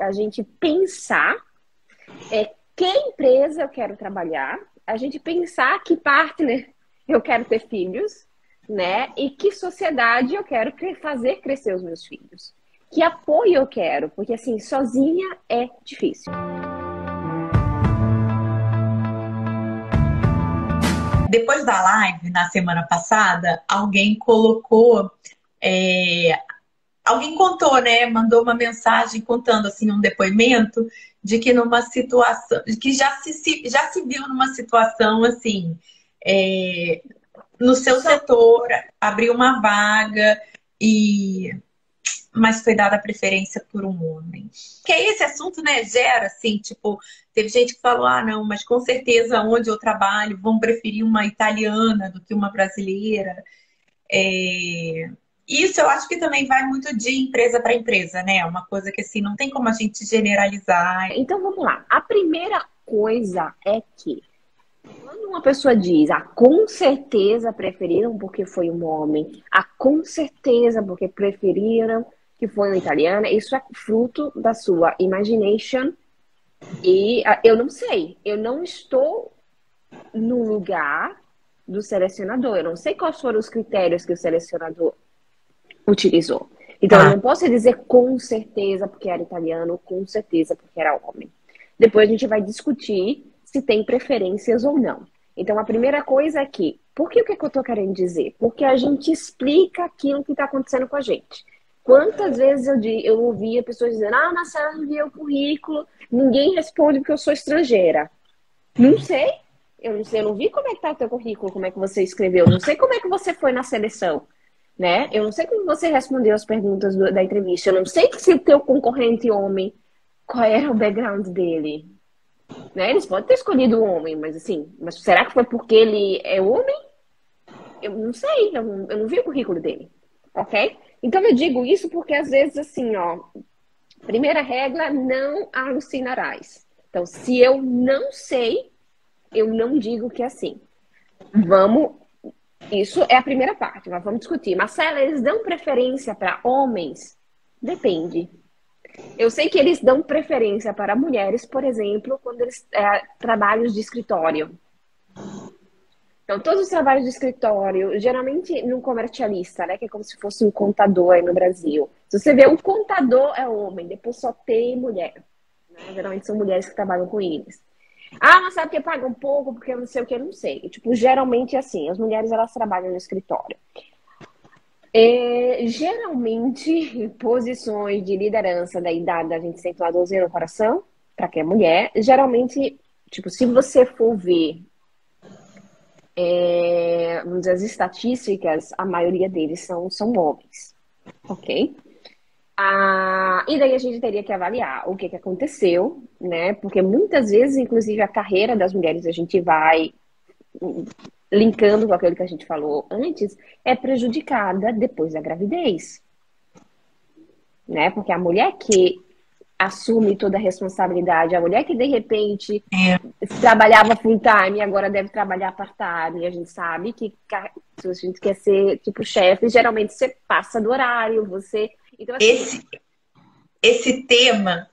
a gente pensar que empresa eu quero trabalhar, a gente pensar que partner eu quero ter filhos, né? E que sociedade eu quero fazer crescer os meus filhos. Que apoio eu quero, porque assim, sozinha é difícil. Depois da live, na semana passada, alguém colocou, alguém contou, né? Mandou uma mensagem contando assim um depoimento de que numa situação, de que já se viu numa situação assim, no seu setor, abriu uma vaga e mas foi dada a preferência por um homem. Que é esse assunto, né, gera, assim, tipo, teve gente que falou, ah, não, mas com certeza onde eu trabalho vão preferir uma italiana do que uma brasileira. Isso eu acho que também vai muito de empresa para empresa, né? Uma coisa que, assim, não tem como a gente generalizar. Então, vamos lá. A primeira coisa é que quando uma pessoa diz, com certeza preferiram porque foi um homem, com certeza porque preferiram que foi uma italiana, isso é fruto da sua imagination e eu não sei, eu não estou no lugar do selecionador, eu não sei quais foram os critérios que o selecionador utilizou. Então, eu não posso dizer com certeza porque era italiano, com certeza porque era homem. Depois a gente vai discutir se tem preferências ou não. Então, a primeira coisa é que, por que o que eu estou querendo dizer? Porque a gente explica aquilo que está acontecendo com a gente. Quantas vezes eu ouvia pessoas dizendo, Marcela, enviei o currículo, ninguém responde porque eu sou estrangeira. Não sei. Eu não sei, eu não vi como é que tá o teu currículo, como é que você escreveu, não sei como é que você foi na seleção, né? Eu não sei como você respondeu as perguntas da entrevista, eu não sei se o teu concorrente homem, qual era o background dele, né? Eles podem ter escolhido o homem, mas assim, mas será que foi porque ele é homem? Eu não sei, eu não vi o currículo dele, ok? Então eu digo isso porque às vezes assim, ó, primeira regra, não alucinarás. Então, se eu não sei, eu não digo que é assim. Isso é a primeira parte, mas vamos discutir. Marcela, eles dão preferência para homens? Depende. Eu sei que eles dão preferência para mulheres, por exemplo, quando eles trabalhos de escritório. Então, todos os trabalhos de escritório, geralmente num comercialista, né, que é como se fosse um contador aí no Brasil. Se você vê, o contador é homem, depois só tem mulher. Né? Geralmente são mulheres que trabalham com eles. Mas sabe que paga um pouco, porque eu não sei o que, eu não sei. Tipo, geralmente, assim, as mulheres, elas trabalham no escritório. Geralmente, posições de liderança da idade da gente sente uma dorzinha no coração, para quem é mulher. Geralmente, tipo, se você for ver, vamos dizer, as estatísticas, a maioria deles são homens, ok? E daí a gente teria que avaliar o que aconteceu, né? Porque muitas vezes, inclusive, a carreira das mulheres, a gente vai linkando com aquilo que a gente falou antes, é prejudicada depois da gravidez, né? Porque a mulher que assume toda a responsabilidade, a mulher que de repente trabalhava full time e agora deve trabalhar part-time, e a gente sabe que se a gente quer ser tipo chefe, geralmente você passa do horário, você... Então, assim, esse tema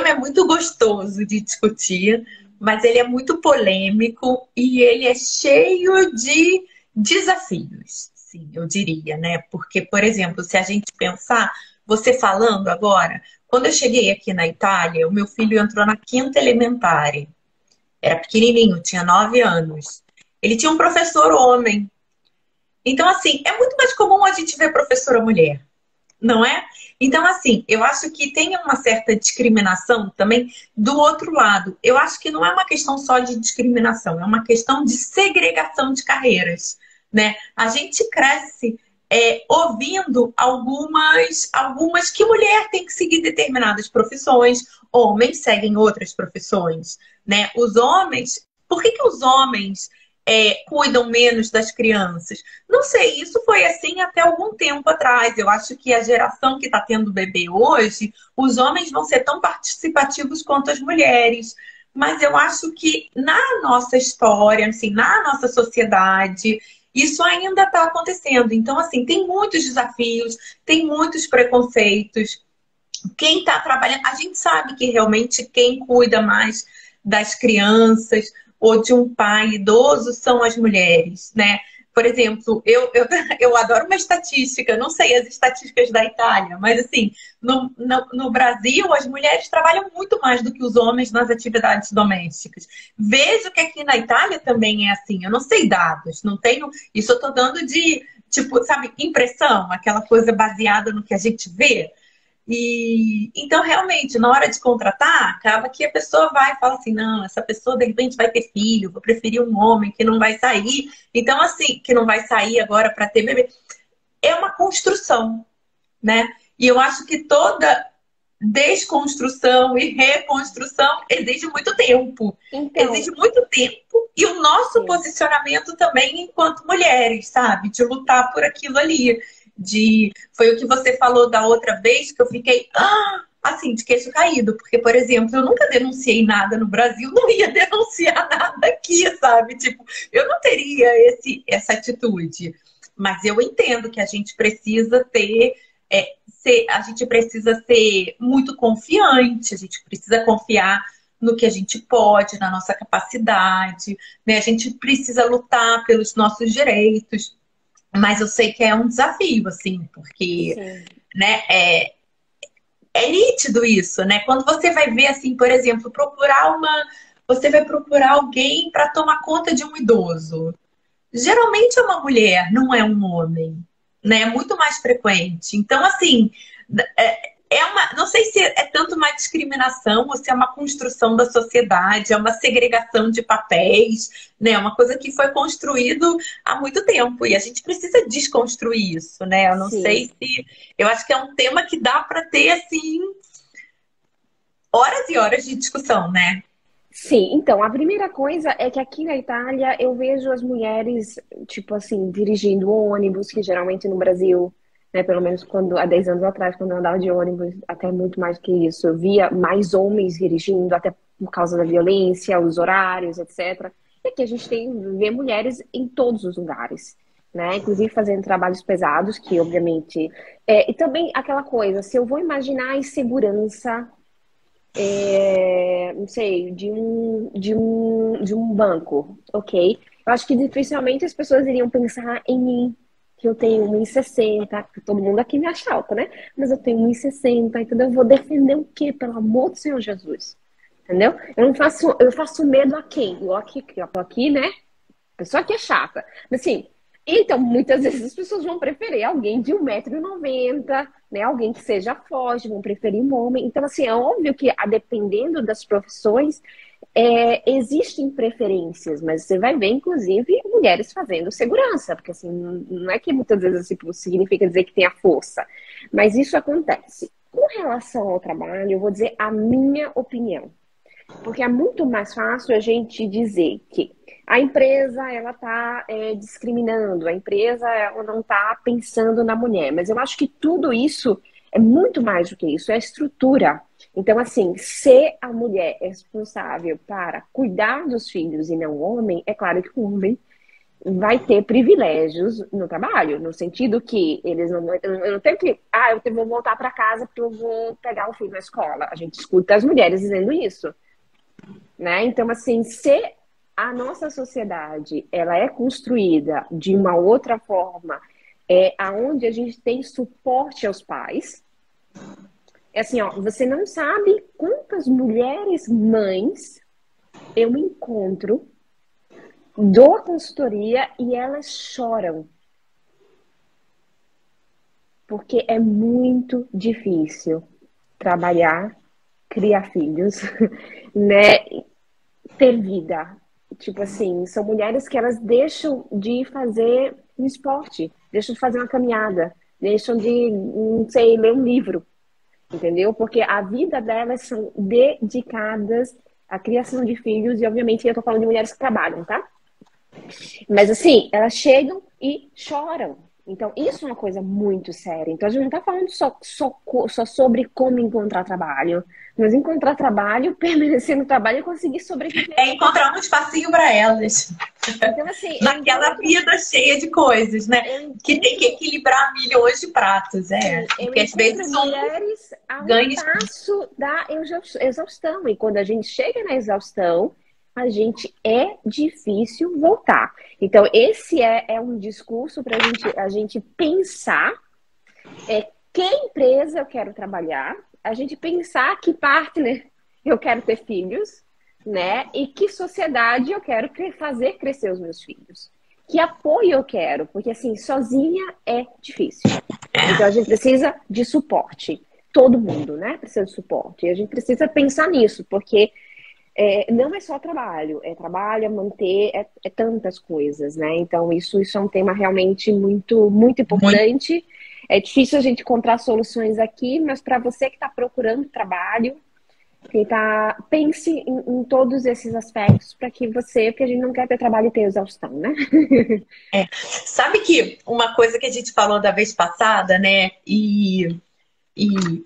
é muito gostoso de discutir, mas ele é muito polêmico e ele é cheio de desafios, sim, eu diria, né? Porque, por exemplo, se a gente pensar, você falando agora, quando eu cheguei aqui na Itália, o meu filho entrou na quinta elementar. Era pequenininho, tinha 9 anos. Ele tinha um professor homem. Então, assim, é muito mais comum a gente ver professora mulher, não é? Então, assim, eu acho que tem uma certa discriminação também do outro lado. Eu acho que não é uma questão só de discriminação, é uma questão de segregação de carreiras, né? A gente cresce ouvindo algumas que mulher tem que seguir determinadas profissões, homens seguem outras profissões, né? Os homens, por que os homens cuidam menos das crianças? Não sei, isso foi assim até algum tempo atrás. Eu acho que a geração que está tendo bebê hoje, os homens vão ser tão participativos quanto as mulheres. Mas eu acho que na nossa história, assim, na nossa sociedade, isso ainda está acontecendo. Então, assim, tem muitos desafios, tem muitos preconceitos. quem está trabalhando, a gente sabe que realmente quem cuida mais das crianças ou de um pai idoso são as mulheres, né? Por exemplo, eu adoro uma estatística, não sei as estatísticas da Itália, mas assim, no Brasil, as mulheres trabalham muito mais do que os homens nas atividades domésticas. Vejo que aqui na Itália também é assim, eu não sei dados, não tenho, isso eu estou dando de, tipo, sabe, impressão, aquela coisa baseada no que a gente vê. E então, realmente, na hora de contratar, acaba que a pessoa vai e fala assim: não, essa pessoa de repente vai ter filho, vou preferir um homem que não vai sair. Então, assim, que não vai sair agora para ter bebê. É uma construção, né? E eu acho que toda desconstrução e reconstrução exige muito tempo. Então, Exige muito tempo e o nosso sim. posicionamento também enquanto mulheres, sabe? De lutar por aquilo ali. Foi o que você falou da outra vez que eu fiquei assim, de queixo caído. Porque, por exemplo, eu nunca denunciei nada no Brasil, não ia denunciar nada aqui, sabe? Tipo, eu não teria essa atitude. Mas eu entendo que a gente precisa a gente precisa ser muito confiante, a gente precisa confiar no que a gente pode, na nossa capacidade, né? A gente precisa lutar pelos nossos direitos, mas eu sei que é um desafio, assim, porque, Sim. né, é nítido isso, né? Quando você vai ver, assim, por exemplo, você vai procurar alguém para tomar conta de um idoso. Geralmente é uma mulher, não é um homem, né? É muito mais frequente. Então, assim, não sei se é tanto uma discriminação ou se é uma construção da sociedade, é uma segregação de papéis, né? É uma coisa que foi construído há muito tempo e a gente precisa desconstruir isso, né? Eu não sei Sim. se, eu acho que é um tema que dá para ter assim horas e horas de discussão, né? Sim, então, a primeira coisa é que aqui na Itália eu vejo as mulheres, tipo assim, dirigindo ônibus, que geralmente no Brasil, né, pelo menos há 10 anos atrás, quando eu andava de ônibus, até muito mais que isso, eu via mais homens dirigindo, até por causa da violência, os horários, etc. E aqui a gente vê mulheres em todos os lugares, né, inclusive fazendo trabalhos pesados, que obviamente... e também aquela coisa, se eu vou imaginar a insegurança não sei, de um banco, ok? Eu acho que dificilmente as pessoas iriam pensar em mim, que eu tenho 1,60, que todo mundo aqui me acha alta, né? Mas eu tenho 1,60, então eu vou defender o quê? Pelo amor do Senhor Jesus. Entendeu? Eu faço medo a quem? Eu tô aqui, né? A pessoa que é chata. Mas assim, então muitas vezes as pessoas vão preferir alguém de 1,90 m, né? Alguém que seja forte, vão preferir um homem. Então, assim, é óbvio que, dependendo das profissões, existem preferências, mas você vai ver, inclusive, mulheres fazendo segurança, porque assim, não é que muitas vezes assim, significa dizer que tem a força, mas isso acontece. Com relação ao trabalho, eu vou dizer a minha opinião. Porque é muito mais fácil a gente dizer que a empresa ela está discriminando, a empresa ela não está pensando na mulher. Mas eu acho que tudo isso é muito mais do que isso, é a estrutura. Então, assim, se a mulher é responsável para cuidar dos filhos e não o homem, é claro que o homem vai ter privilégios no trabalho, no sentido que eles não. Eu não tenho que. Vou voltar para casa porque eu vou pegar o filho na escola. A gente escuta as mulheres dizendo isso, né? Então, assim, se a nossa sociedade ela é construída de uma outra forma, aonde a gente tem suporte aos pais, é assim, ó, você não sabe quantas mulheres mães eu encontro, dou a consultoria e elas choram. Porque é muito difícil trabalhar, criar filhos, né? Ter vida. Tipo assim, são mulheres que elas deixam de fazer um esporte, deixam de fazer uma caminhada, deixam de, não sei, ler um livro, entendeu? Porque a vida delas são dedicadas à criação de filhos, e obviamente eu tô falando de mulheres que trabalham, tá? Mas assim, elas chegam e choram. Então, isso é uma coisa muito séria. Então, a gente não está falando só sobre como encontrar trabalho, mas encontrar trabalho, permanecer no trabalho e conseguir sobreviver. É encontrar um espacinho para elas. Então, assim, naquela vida cheia de coisas, né? Que tem que equilibrar milhões de pratos, eu que às vezes mulheres a um ganha passo da exaustão. E quando a gente chega na exaustão, é difícil voltar. Então, esse é um discurso para a gente pensar que empresa eu quero trabalhar, a gente pensar que partner eu quero ter filhos, né? E que sociedade eu quero fazer crescer os meus filhos. Que apoio eu quero, porque assim, sozinha é difícil. Então a gente precisa de suporte. Todo mundo, né? Precisa de suporte. E a gente precisa pensar nisso, porque não é só trabalho, é manter, é tantas coisas, né? Então, isso é um tema realmente muito, muito importante. É difícil a gente encontrar soluções aqui, mas para você que está procurando trabalho, pense em todos esses aspectos porque a gente não quer ter trabalho e ter exaustão, né? Sabe que uma coisa que a gente falou da vez passada, né? E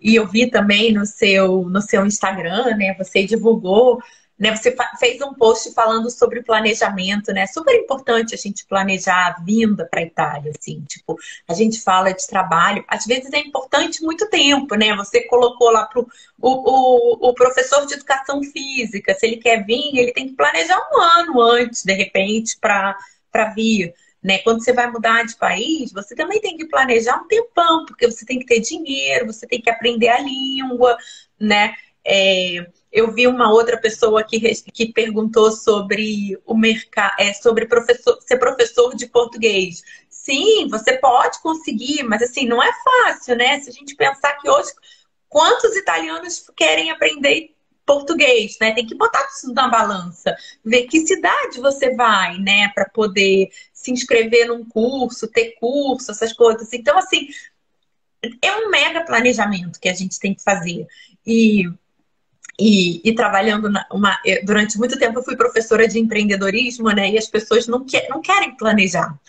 eu vi também no seu Instagram, né? Você divulgou, né? Você fez um post falando sobre planejamento, né? Super importante a gente planejar a vinda para a Itália, assim. Tipo, a gente fala de trabalho, às vezes é importante muito tempo, né? Você colocou lá o professor de educação física, se ele quer vir, ele tem que planejar um ano antes, de repente, para vir. Né? Quando você vai mudar de país, você também tem que planejar um tempão, porque você tem que ter dinheiro, você tem que aprender a língua, né? Eu vi uma outra pessoa que perguntou sobre o mercado, sobre ser professor de português. Sim, você pode conseguir, mas assim, não é fácil, né? Se a gente pensar que hoje, quantos italianos querem aprender português, né? Tem que botar tudo na balança, ver que cidade você vai, né, para poder se inscrever num curso, ter curso, essas coisas. Então, assim, é um mega planejamento que a gente tem que fazer. E trabalhando durante muito tempo eu fui professora de empreendedorismo, né? E as pessoas não querem planejar.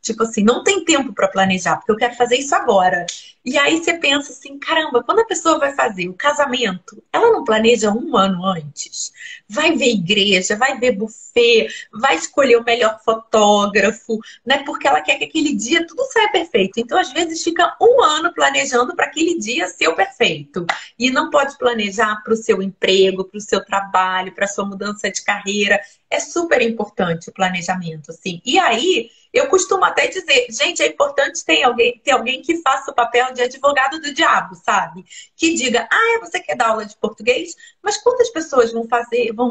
Tipo assim, não tem tempo para planejar, porque eu quero fazer isso agora. E aí você pensa assim, caramba, quando a pessoa vai fazer o casamento, ela não planeja um ano antes? Vai ver igreja, vai ver buffet, vai escolher o melhor fotógrafo, né? Porque ela quer que aquele dia tudo saia perfeito. Então, às vezes, fica um ano planejando para aquele dia ser o perfeito. E não pode planejar para o seu emprego, para o seu trabalho, para a sua mudança de carreira. É super importante o planejamento, assim. E aí, eu costumo até dizer, gente, é importante ter alguém que faça o papel de advogado do diabo, sabe? Que diga, você quer dar aula de português? Mas quantas pessoas vão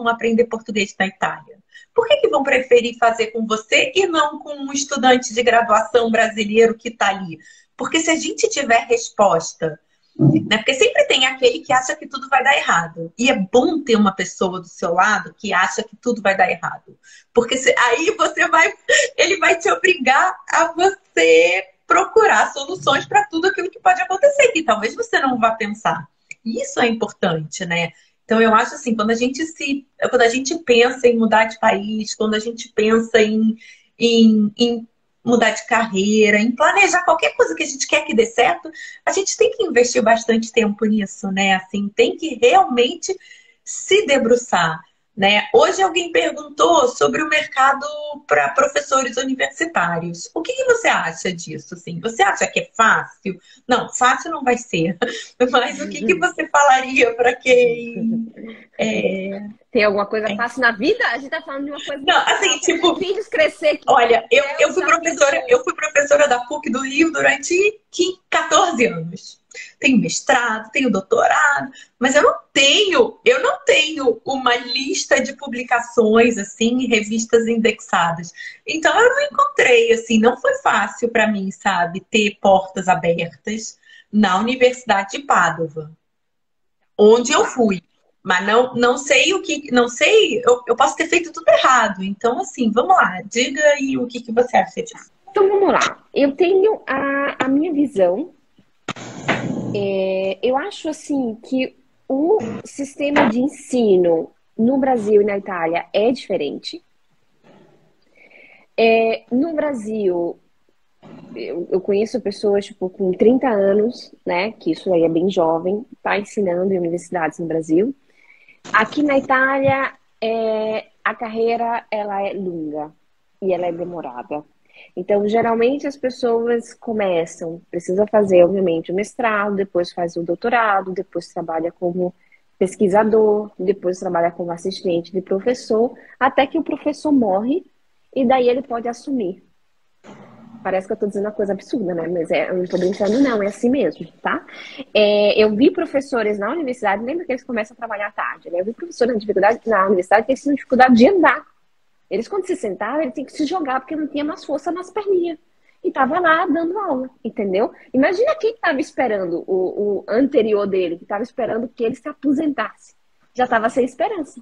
aprender português na Itália? Por que vão preferir fazer com você e não com um estudante de graduação brasileiro que está ali? Porque se a gente tiver resposta, né? Porque sempre tem aquele que acha que tudo vai dar errado. E é bom ter uma pessoa do seu lado que acha que tudo vai dar errado. Porque aí ele vai te obrigar a você procurar soluções para tudo aquilo que pode acontecer, que talvez você não vá pensar. E isso é importante, né? Então eu acho assim, quando a gente pensa em mudar de país, quando a gente pensa em mudar de carreira, em planejar qualquer coisa que a gente quer que dê certo, a gente tem que investir bastante tempo nisso, né? Assim, tem que realmente se debruçar, né? Hoje alguém perguntou sobre o mercado para professores universitários. O que você acha disso? Assim? Você acha que é fácil? Não, fácil não vai ser. Mas o que você falaria para quem tem alguma coisa fácil na vida? A gente tá falando de uma coisa. Não, assim, tipo, filhos crescer. Olha, eu fui professora da PUC do Rio durante 14 anos. Tenho mestrado, tenho doutorado, mas eu não tenho uma lista de publicações assim, em revistas indexadas. Então eu não encontrei assim, não foi fácil para mim, sabe, ter portas abertas na Universidade de Padova, onde eu fui. Mas não sei não sei, eu posso ter feito tudo errado. Então, assim, vamos lá, diga aí o que você acha disso. Então, vamos lá. Eu tenho a minha visão. Eu acho, assim, que o sistema de ensino no Brasil e na Itália é diferente. No Brasil, eu conheço pessoas, tipo, com 30 anos, né? Que isso aí é bem jovem, tá ensinando em universidades no Brasil. Aqui na Itália, a carreira, ela é longa e ela é demorada. Então, geralmente as pessoas começam, precisa fazer, obviamente, o mestrado, depois faz o doutorado, depois trabalha como pesquisador, depois trabalha como assistente de professor, até que o professor morre e daí ele pode assumir. Parece que eu tô dizendo uma coisa absurda, né? Mas eu não tô brincando, não, é assim mesmo, tá? Eu vi professores na universidade, lembra que eles começam a trabalhar à tarde, né? Eu vi professores na universidade que eles tinham dificuldade de andar. Eles, quando se sentavam, eles tinham que se jogar porque não tinha mais força nas perninhas. E tava lá dando aula, entendeu? Imagina quem estava esperando, o anterior dele, que estava esperando que ele se aposentasse. Já estava sem esperança.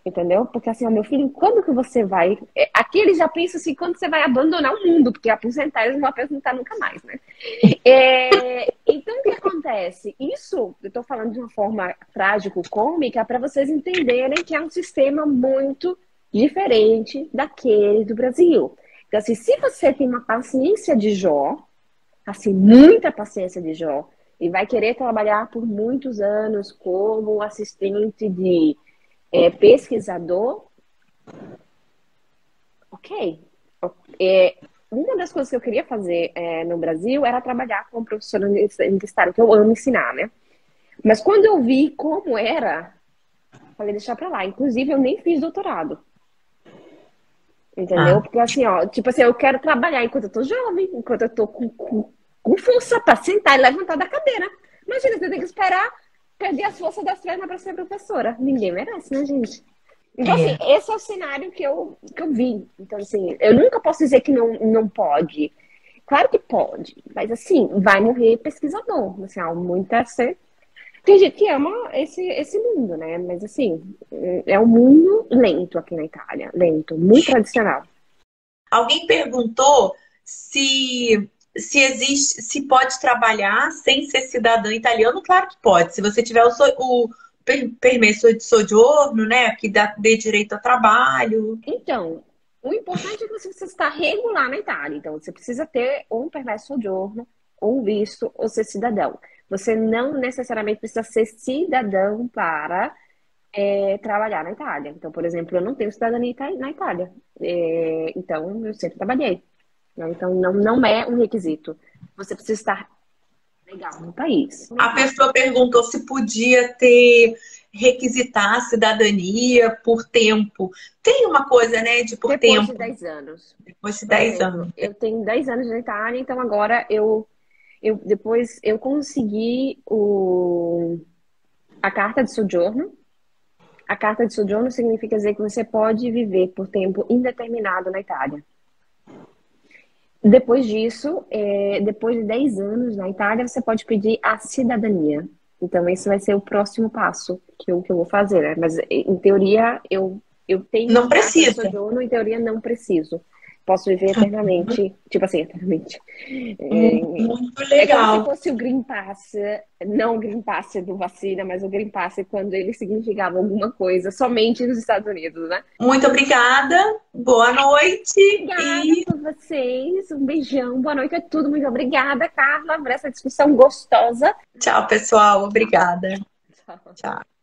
Entendeu? Porque assim, ó, meu filho, quando que você vai. Aqui eles já pensam assim, quando você vai abandonar o mundo, porque aposentar eles não vão aposentar nunca mais, né? Então, o que acontece? Isso, eu tô falando de uma forma trágico-cômica, para vocês entenderem que é um sistema muito diferente daquele do Brasil. Então, assim, se você tem uma paciência de Jó, assim, muita paciência de Jó, e vai querer trabalhar por muitos anos como assistente de pesquisador, ok. Uma das coisas que eu queria fazer no Brasil era trabalhar como professora universitária, que eu amo ensinar, né? Mas quando eu vi como era, falei, deixar pra lá. Inclusive, eu nem fiz doutorado. Entendeu? Ah, Porque assim, ó, tipo assim, eu quero trabalhar enquanto eu tô jovem, enquanto eu tô com força pra sentar e levantar da cadeira. Imagina, você tem que esperar perder as forças das pernas pra ser professora. Ninguém merece, né, gente? Então, assim, é. esse é o cenário que eu vi. Então, assim, eu nunca posso dizer que não pode. Claro que pode, mas assim, vai morrer pesquisador. Assim, há muita tem gente que ama esse mundo, né? Mas assim, é um mundo lento aqui na Itália. Lento, muito tradicional. Alguém perguntou se existe, se pode trabalhar sem ser cidadão italiano. Claro que pode. Se você tiver o permesso de soggiorno, né, que dê direito a trabalho. Então, o importante é que você está regular na Itália. Então, você precisa ter ou um permesso soggiorno, ou um visto, ou ser cidadão. Você não necessariamente precisa ser cidadão para trabalhar na Itália. Então, por exemplo, eu não tenho cidadania na Itália. Então, eu sempre trabalhei. Né? Então, não é um requisito. Você precisa estar legal no país. A pessoa perguntou se podia ter requisitar a cidadania por tempo. Tem uma coisa, né, de por Depois de tempo, 10 anos. depois de Por 10 exemplo, anos. eu tenho 10 anos na Itália, então agora depois eu consegui a carta de soggiorno. A carta de soggiorno significa dizer que você pode viver por tempo indeterminado na Itália. Depois disso, depois de 10 anos na Itália, você pode pedir a cidadania. Então, esse vai ser o próximo passo que eu vou fazer, né? Mas, em teoria, eu tenho Não a carta de precisa. sojourno, em teoria, não preciso. Posso viver eternamente, tipo assim, eternamente. Muito É como se legal. fosse o Green Pass, não o Green Pass do vacina, mas o Green Pass quando ele significava alguma coisa somente nos Estados Unidos, né? Muito obrigada. Boa noite Obrigada e por vocês. Um beijão. Boa noite a tudo. Muito obrigada, Carla, por essa discussão gostosa. tchau, pessoal. Obrigada. Tchau. Tchau.